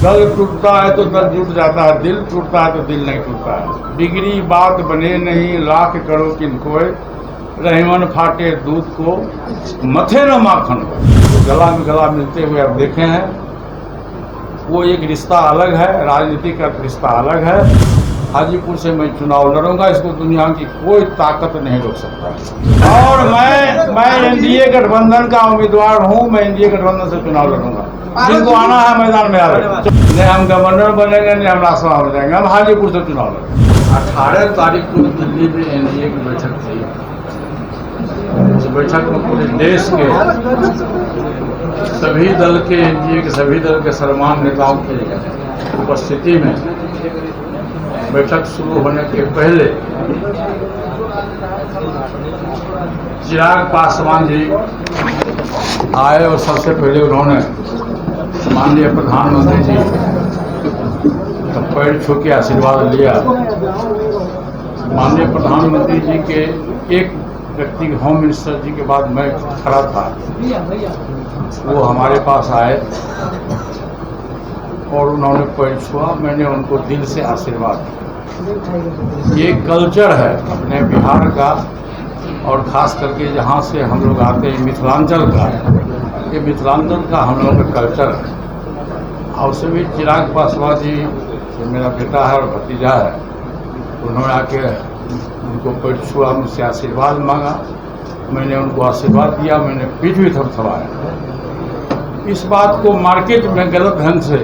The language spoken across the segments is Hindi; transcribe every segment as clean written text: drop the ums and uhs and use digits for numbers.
दल टूटता है तो दल जुट जाता है, दिल टूटता है तो दिल नहीं टूटता है। बिगड़ी बात बने नहीं लाख करो किन कोय, रहमन फाटे दूध को मथे न माखन को। तो गला में गला मिलते हुए आप देखे हैं, वो एक रिश्ता अलग है, राजनीति का रिश्ता अलग है। हाजीपुर से मैं चुनाव लड़ूंगा, इसको दुनिया की कोई ताकत नहीं रोक सकता। और मैं एनडीए गठबंधन का उम्मीदवार हूं, मैं एनडीए गठबंधन से चुनाव लड़ूंगा। जिनको आना है मैदान में आ रहे, नहीं हम गवर्नर बनेंगे, नहीं हम राष्ट्रपति हो जाएंगे, हम हाजीपुर से चुनाव लड़ेंगे। 18 तारीख को दिल्ली में एनडीए की बैठक थी। उस बैठक में पूरे देश के सभी दल के, एनडीए के सभी दल के सर्वमान्य नेताओं की उपस्थिति में बैठक शुरू होने के पहले चिराग पासवान जी आए और सबसे पहले उन्होंने माननीय प्रधानमंत्री जी का पैर छू के आशीर्वाद लिया। माननीय प्रधानमंत्री जी के एक व्यक्ति होम मिनिस्टर जी के बाद मैं खड़ा था, वो हमारे पास आए और उन्होंने पैर छुआ। मैंने उनको दिल से आशीर्वाद दिया। ये कल्चर है अपने बिहार का, और ख़ास करके जहाँ से हम लोग आते हैं मिथिलांचल का, ये मिथिलांचल का हम लोग का कल्चर है। और उससे भी चिराग पासवान जी जो मेरा बेटा है और भतीजा है, उन्होंने आके उनको पैर छुआ, मुझसे आशीर्वाद मांगा। मैंने उनको आशीर्वाद दिया, मैंने पीठ भी थपथपाया। इस बात को मार्केट में गलत ढंग से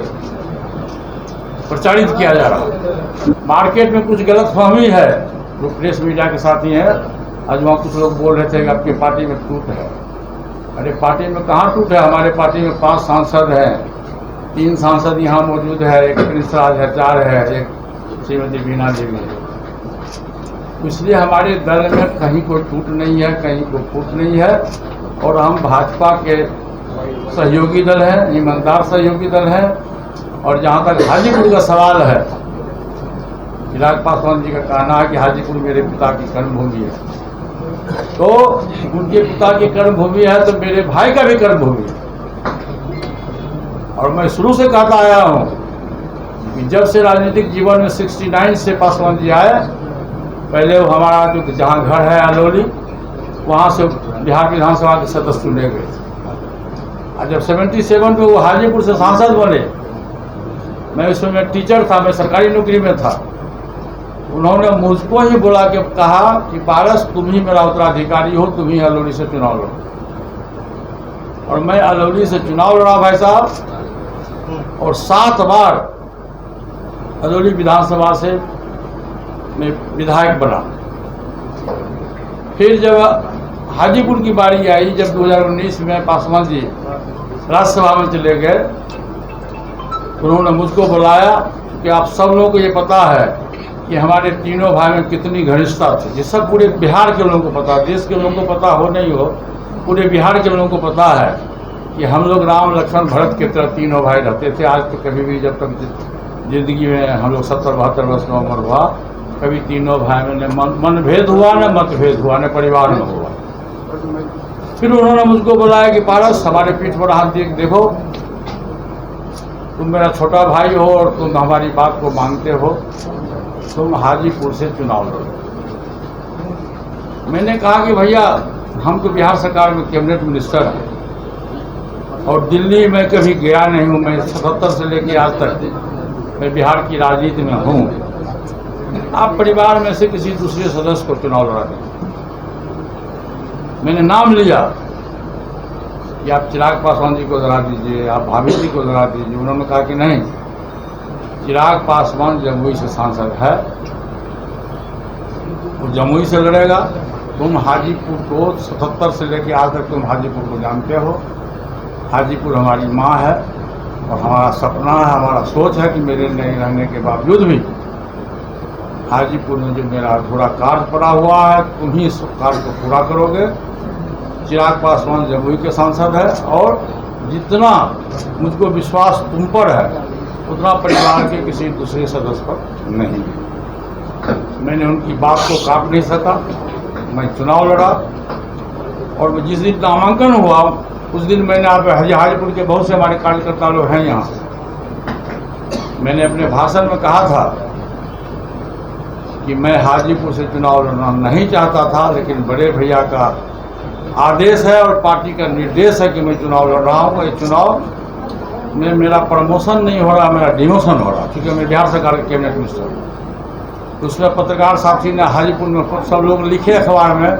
प्रचारित किया जा रहा है। मार्केट में कुछ गलतफहमी है, जो प्रेस मीडिया के साथी हैं। आज वहाँ कुछ लोग बोल रहे थे कि आपकी पार्टी में टूट है। अरे पार्टी में कहाँ टूट है? हमारे पार्टी में 5 सांसद हैं, 3 सांसद यहाँ मौजूद है, एक प्रिंस राज है, 4 है, एक श्रीमती बीना देवी है। इसलिए हमारे दल में कहीं कोई टूट नहीं है, कहीं कोई फूट नहीं है। और हम भाजपा के सहयोगी दल हैं, ईमानदार सहयोगी दल हैं। और जहाँ तक हाजीपुर का सवाल है, चिराग पासवान जी का कहना है कि हाजीपुर मेरे पिता की कर्मभूमि है। तो उनके पिता की कर्मभूमि है तो मेरे भाई का भी कर्मभूमि है। और मैं शुरू से कहता आया हूँ कि जब से राजनीतिक जीवन में 69 से पासवान जी आए, पहले वो हमारा जो जहाँ घर है अलोली, वहाँ से बिहार विधानसभा के सदस्य चुने गए थे। और जब 77 में वो हाजीपुर से सांसद बने, मैं उस समय टीचर था, मैं सरकारी नौकरी में था। उन्होंने मुझको ही बुला के कहा कि पारस तुम ही मेरा उत्तराधिकारी हो, तुम ही अलोली से चुनाव लड़ो। और मैं अलोली से चुनाव लड़ा भाई साहब, और 7 बार अलोली विधानसभा से मैं विधायक बना। फिर जब हाजीपुर की बारी आई, जब 2019 में पासवान जी राज्यसभा में चले गए, उन्होंने मुझको बुलाया कि आप सब लोगों को ये पता है कि हमारे तीनों भाई में कितनी घनिष्ठता थी। ये सब पूरे बिहार के लोगों को पता है, देश के लोगों को पता हो नहीं हो, पूरे बिहार के लोगों को पता है कि हम लोग राम लक्ष्मण भरत की तरह तीनों भाई रहते थे। आज तो कभी भी, जब तक जिंदगी में हम लोग 70-72 वर्ष का उम्र हुआ, कभी तीनों भाई में न मनभेद हुआ, न मतभेद हुआ, न परिवार में हुआ। फिर उन्होंने मुझको बुलाया कि पारस हमारे पीठ पर हाथ दे देखो, तुम मेरा छोटा भाई हो और तुम हमारी बात को मानते हो, तुम हाजीपुर से चुनाव लड़ो। मैंने कहा कि भैया हम तो बिहार सरकार में कैबिनेट मिनिस्टर हैं और दिल्ली में कभी गया नहीं हूँ। मैं 77 से लेकर आज तक मैं बिहार की राजनीति में हूँ। आप परिवार में से किसी दूसरे सदस्य को चुनाव लड़ा दें। मैंने नाम लिया कि आप चिराग पासवान जी को लड़ा दीजिए, आप भाभी जी को लड़ा दीजिए। उन्होंने कहा कि नहीं, चिराग पासवान जमुई से सांसद है, वो जमुई से लड़ेगा। तुम हाजीपुर को 77 से लेकर आज तक तुम हाजीपुर को जानते हो। हाजीपुर हमारी माँ है और हमारा सपना है, हमारा सोच है कि मेरे नहीं रहने के बावजूद भी हाजीपुर में जो मेरा थोड़ा कार्य पड़ा हुआ है, तुम ही इस कार्य को पूरा करोगे। चिराग पासवान जमुई के सांसद है और जितना मुझको विश्वास तुम पर है, उतना परिवार के किसी दूसरे सदस्य पर नहीं है। मैंने उनकी बात को काट नहीं सका, मैं चुनाव लड़ा। और जिस दिन नामांकन हुआ उस दिन मैंने आप हाजीपुर के बहुत से हमारे कार्यकर्ता लोग हैं यहाँ, मैंने अपने भाषण में कहा था कि मैं हाजीपुर से चुनाव लड़ना नहीं चाहता था, लेकिन बड़े भैया का आदेश है और पार्टी का निर्देश है कि मैं चुनाव लड़ रहा हूँ। ये चुनाव में मेरा प्रमोशन नहीं हो रहा, मेरा डिमोशन हो रहा, क्योंकि मैं बिहार सरकार के कैबिनेट मिनिस्टर हूँ। उसमें पत्रकार साथी ने हाजीपुर में सब लोग लिखे अखबार में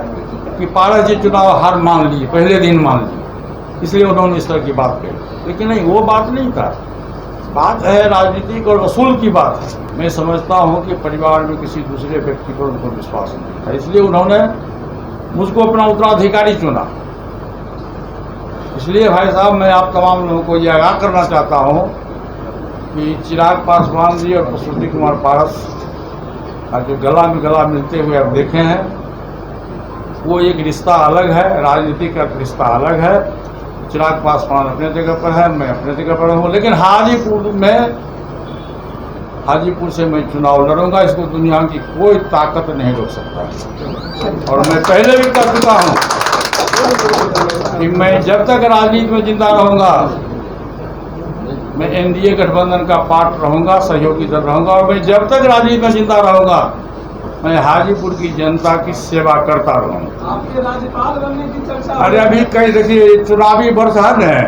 कि पारस जी चुनाव हार मान लिए, पहले दिन मान लिए, इसलिए उन्होंने इस तरह की बात कही। लेकिन नहीं, वो बात नहीं था। बात है राजनीतिक और वसूल की बात है। मैं समझता हूँ कि परिवार में किसी दूसरे व्यक्ति पर उनको विश्वास नहीं था, इसलिए उन्होंने मुझको अपना उत्तराधिकारी चुना। इसलिए भाई साहब, मैं आप तमाम लोगों को यह आगाह करना चाहता हूँ कि चिराग पासवान जी और प्रसूति कुमार पारस का जो गला में गला मिलते हुए आप देखे हैं, वो एक रिश्ता अलग है, राजनीतिक का रिश्ता अलग है। चिराग पासवान अपने जगह पर है, मैं अपने जगह पर हूँ, लेकिन हाजीपुर से मैं चुनाव लड़ूंगा, इसको दुनिया की कोई ताकत नहीं रोक सकता है। और मैं पहले भी कह चुका हूँ कि मैं जब तक राजनीति में जिंदा रहूंगा, मैं एनडीए गठबंधन का पार्ट रहूंगा, सहयोगी दल रहूंगा, और मैं जब तक राजनीति में जिंदा रहूंगा, मैं हाजीपुर की जनता की सेवा करता रहूंगा। आपके राज्यपाल बनने की चर्चा। अरे अभी कहीं देखिए, चुनावी वर्ष है,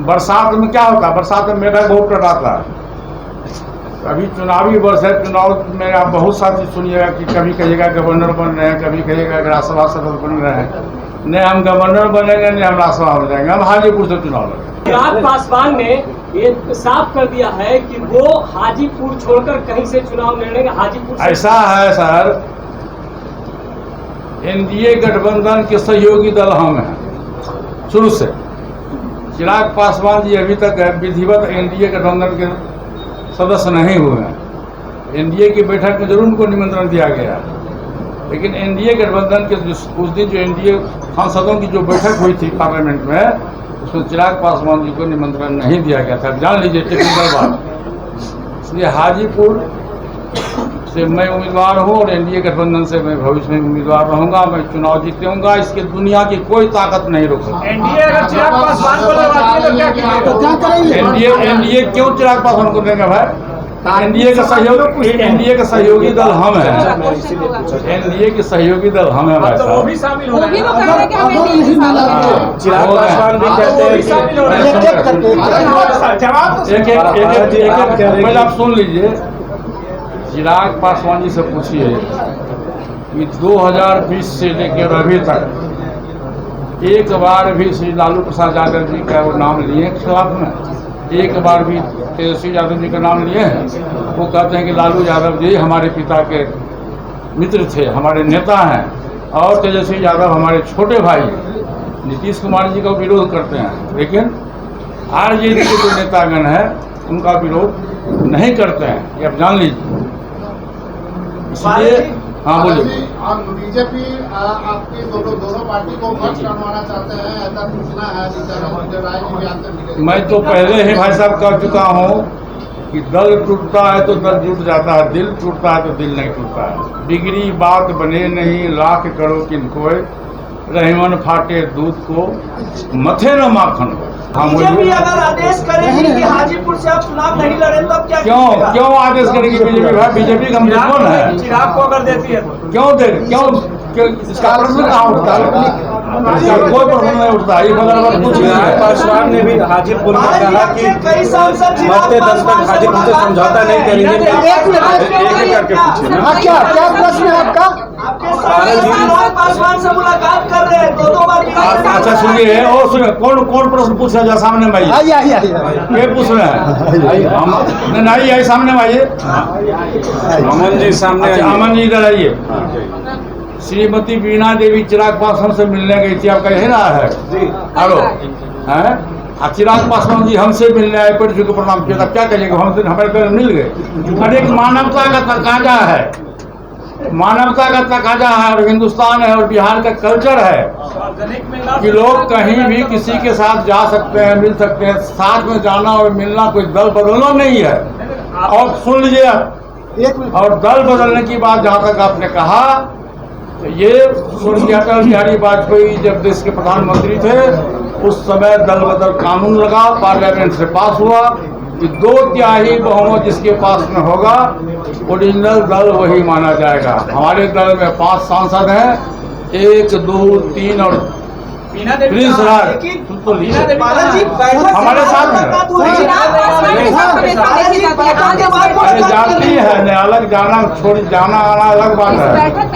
बरसात में क्या होता है, बरसात में मेरा बहुत डराता है। अभी चुनावी वर्ष है, चुनाव में आप बहुत सारी सुनिएगा कि कभी कहिएगा गवर्नर बन रहे हैं, कभी कहिएगा राज्यसभा सदस्य बन रहे हैं। नहीं हम गवर्नर बनेंगे, नहीं हम राज्यसभा में जाएंगे, हम हाजीपुर से चुनाव लड़ेंगे। चिराग पासवान ने ये साफ कर दिया है कि वो हाजीपुर छोड़कर कहीं से चुनाव लड़ेंगे, हाजीपुर से। ऐसा है सर, एनडीए गठबंधन के सहयोगी दल हम हैं शुरू से। चिराग पासवान जी अभी तक विधिवत एनडीए गठबंधन के सदस्य नहीं हुए हैं। एनडीए की बैठक में जरूर उनको निमंत्रण दिया गया, लेकिन एनडीए गठबंधन के उस दिन जो एनडीए सांसदों की जो बैठक हुई थी पार्लियामेंट में, उसमें चिराग पासवान जी को निमंत्रण नहीं दिया गया था। जान लीजिए टेक्निकल बात। इसलिए हाजीपुर से मैं उम्मीदवार हूँ और एनडीए गठबंधन से मैं भविष्य में उम्मीदवार रहूंगा। मैं चुनाव जीतूंगा, इसके दुनिया की कोई ताकत नहीं रोक सकती। एनडीए अगर चिराग पासवान को लगाती है तो क्या करेंगे? एनडीए क्यों चिराग पासवान को देंगे भाई? एनडीए का सहयोगी दल हम हैं, एनडीए के सहयोगी दल हम हैं भाई तो वो साहब। भी शामिल हो रहे हैं। चिराग पासवान भी कहते हैं एक पहले आप सुन लीजिए। चिराग पासवान जी से पूछिए कि 2020 से लेकर अभी तक एक बार भी श्री लालू प्रसाद यादव जी का वो नाम लिए खिलाफ में, एक बार भी तेजस्वी यादव जी का नाम लिए हैं? वो कहते हैं कि लालू यादव जी हमारे पिता के मित्र थे, हमारे नेता हैं, और तेजस्वी यादव हमारे छोटे भाई हैं। नीतीश कुमार जी का विरोध करते हैं, लेकिन आरजेडी के जो नेतागण हैं उनका विरोध नहीं करते हैं, ये आप जान लीजिए। इसलिए हाँ बोलिए। बीजेपी आपकी दोनों पार्टी को मर्ज करवाना चाहते हैं, ऐसा पूछना है राय। मैं तो पहले ही भाई साहब कह चुका हूँ कि दल टूटता है तो दल जुट जाता है, दिल टूटता है तो दिल नहीं टूटता है। बिगड़ी बात बने नहीं, लाख करो किनकोय, रहीमन फाटे दूध को मथे न माखन। बीजेपी अगर आदेश करेगी कि हाजीपुर से आप चुनाव नहीं लड़े तब क्या? क्यों आदेश करेगी बीजेपी? भाई बीजेपी का कौन है? चिराग को अगर देती है तो क्यों इसका प्रश्न कहाँ उठता है? इसका कोई प्रश्न नहीं उठता। ये बगल कुछ चिराग पासवान ने भी हाजीपुर में कहा कि मरते दम तक हाजीपुर से समझौता नहीं करेंगे। एक करके पूछिए क्या प्रश्न है आपका? पासवान से मुलाकात कर रहे हैं, दो बार। अच्छा सुनिए, और सुनिए, कौन प्रश्न पूछ रहे हैं? सामने में आइए। ये पूछ रहे हैं? नहीं आइए, सामने में आइए। अमन जी सामने। अमन जी इधर आइए। श्रीमती बीना देवी चिराग पासवान से मिलने गई थी, आपका यही रहा है? हेलो हैं? चिराग पासवान जी हमसे मिलने आए, पर को प्रणाम किया था, क्या कहिएगा? हमसे हमारे घर मिल गए। अरे एक मानवता का तकाजा है, मानवता का तकाजा है, और हिंदुस्तान है और बिहार का कल्चर है कि लोग कहीं भी किसी के साथ जा सकते हैं, मिल सकते हैं। साथ में जाना और मिलना कोई दल बदलना नहीं है। और सुन लीजिए, और दल बदलने की बात जहाँ तक आपने कहा, तो ये स्वर्गीय अटल बिहारी वाजपेयी जब देश के प्रधानमंत्री थे, उस समय दल बदल कानून लगा, पार्लियामेंट से पास हुआ, कि 2/3 बहुमत जिसके पास में होगा ओरिजिनल दल वही माना जाएगा। हमारे दल में 5 सांसद हैं, 1, 2, 3 और प्रिंस राज तो हमारे साथ है। अरे जाती है न, अलग जाना छोड़ जाना आना अलग बात है।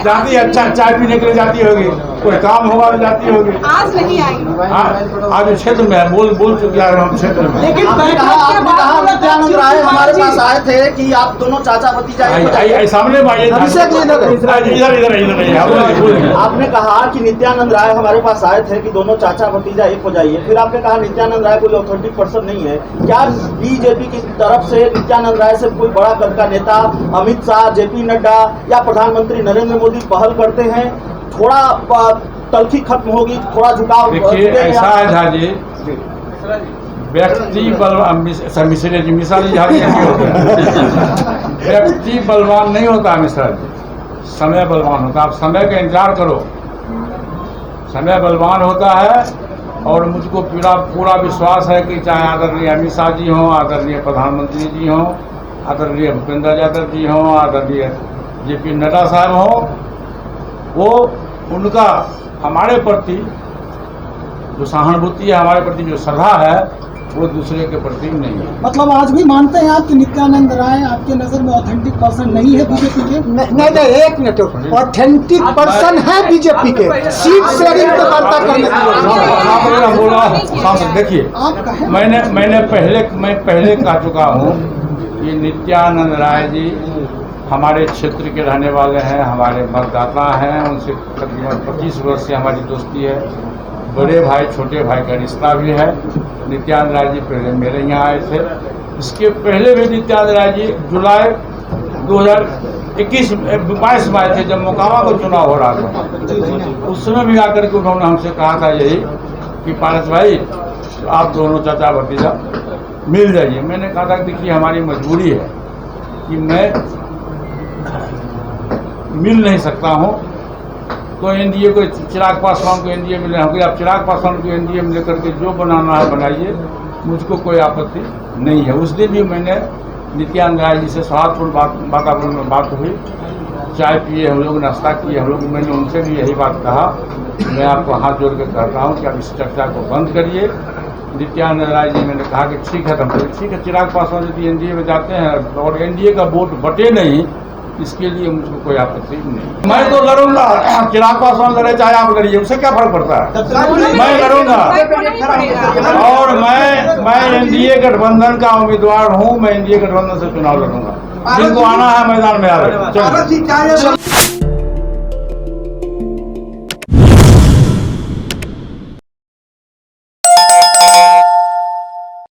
जाती है, अच्छा चाय पीने के लिए जाती होगी, कोई काम होगा तो जाती होगी। आज नहीं आई, आज क्षेत्र में है, बोल चुके हैं हम क्षेत्र में। लेकिन आपने कहा नित्यानंद राय हमारे पास आए थे कि आप दोनों चाचा भतीजा सामने आपने कहा कि नित्यानंद राय हमारे पास आए थे कि दोनों चाचा भतीजा एक हो जाइए। फिर आपने कहा नित्यानंद राय कोई ऑथेंटिक पर्सन नहीं है। क्या बीजेपी की तरफ से नित्यानंद राय से कोई बड़ा कद का नेता अमित शाह, जेपी नड्डा या प्रधानमंत्री नरेंद्र मोदी पहल करते हैं, थोड़ा तलखी खत्म होगी, थोड़ा झुकाव? देखिए ऐसा है झा जी, व्यक्ति बलवान मिश्रा जी नहीं होता, व्यक्ति बलवान नहीं होता मिश्रा जी, समय बलवान होता। आप समय का इंतजार करो, समय बलवान होता है। और मुझको पूरा विश्वास है कि चाहे आदरणीय अमित शाह जी हों, आदरणीय प्रधानमंत्री जी हों, आदरणीय भूपेंद्र यादव जी हों, आदरणीय जेपी नड्डा साहब हों, वो उनका हमारे प्रति जो सहानुभूति है, हमारे प्रति जो श्रद्धा है, वो दूसरे के प्रति नहीं है। मतलब आज भी मानते हैं आप कि नित्यानंद राय आपके नजर में ऑथेंटिक पर्सन नहीं है बीजेपी के? नहीं, एक मिनट, ऑथेंटिक पर्सन है बीजेपी के, सीट शेयरिंग पे वार्ता करने बोला। देखिए मैं पहले कह चुका हूँ कि नित्यानंद राय जी हमारे क्षेत्र के रहने वाले हैं, हमारे मतदाता हैं, उनसे तकरीबन 25 वर्ष से हमारी दोस्ती है। बड़े भाई छोटे भाई का रिश्ता भी है। नित्यानंद राय जी पहले मेरे यहाँ आए थे, इसके पहले भी नित्यानंद राय जी जुलाई 2021-22 में आए थे, जब मोकामा का चुनाव हो रहा था। उस समय भी आकर के उन्होंने हमसे कहा था यही कि पारस भाई आप दोनों चाचा भतीजा मिल जाइए। मैंने कहा था देखिए हमारी मजबूरी है कि मैं मिल नहीं सकता हूँ, तो एनडीए को चिराग पासवान को एनडीए में लेना, आप चिराग पासवान को एनडीए में लेकर के जो बनाना है बनाइए, मुझको कोई आपत्ति नहीं है। उस दिन भी मैंने नित्यानंद राय जी से सौहार्दपूर्ण वातावरण में बात हुई, चाय पिए हम लोग, नाश्ता किए हम लोग। मैंने उनसे भी यही बात कहा, मैं आपको हाथ जोड़ के कहता हूँ कि आप इस चर्चा को बंद करिए। नित्यानंद राय जी मैंने कहा कि ठीक है, ठीक है, चिराग पासवान यदि एनडीए में जाते हैं और एनडीए का वोट बटे नहीं, इसके लिए मुझको कोई आपत्ति नहीं। मैं तो लड़ूंगा, चिराग पासवान लड़े चाहे आप लड़िए, उससे क्या फर्क पड़ता है, मैं लड़ूंगा। और मैं एनडीए गठबंधन का उम्मीदवार हूं, मैं एनडीए गठबंधन से चुनाव लड़ूंगा। जिनको आना है मैदान में आ रहे।